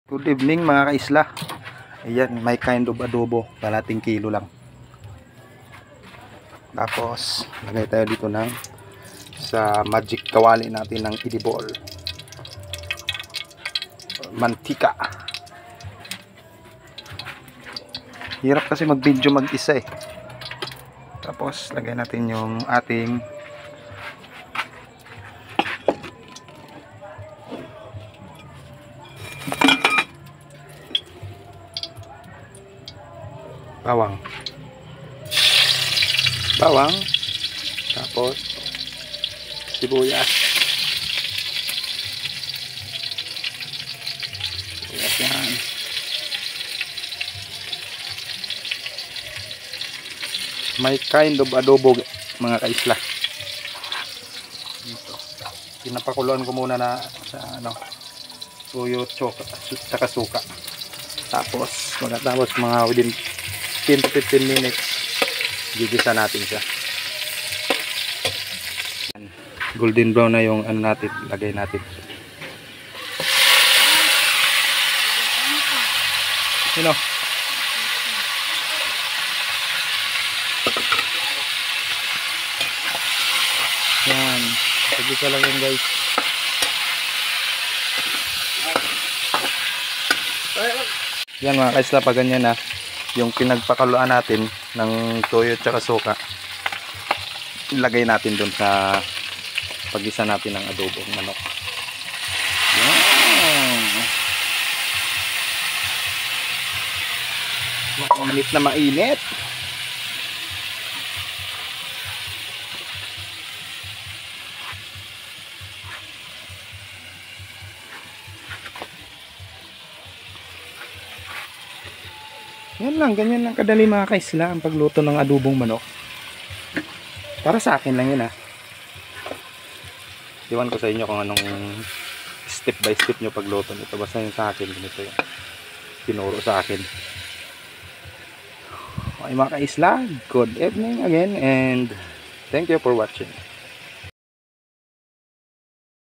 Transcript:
Good evening mga kaisla. Ayan, may kind of adobo, kalating kilo lang. Tapos lagay tayo dito ng sa magic kawali natin ng edible mantika. Hirap kasi mag video mag isa eh. Tapos lagay natin yung ating bawang, tapos sibuyas yan. May kind of adobo mga kaisla. Ito, pinapakuluan ko muna na sa tuyo, tsaka suka. Tapos magkatapos mga within 10 to 15 minutes gigisa natin siya. Golden brown na yung natin, lagay natin. Sino? Yan, gigisa lang yun guys. Yan mga kaisla, pag ganyan na yung pinagpakaluan natin ng toyo at saka suka, ilagay natin dun sa pag-isa natin ng adobo ng manok. Mainit na mainit. Yan lang, ganyan lang kadali mga kaisla ang pagluto ng adobong manok. Para sa akin lang yun ha. Iwan ko sa inyo kung anong step by step nyo pagluto nito. Basta yun sa akin, ganito yun tinuro sa akin. Okay mga kaisla, good evening again and thank you for watching.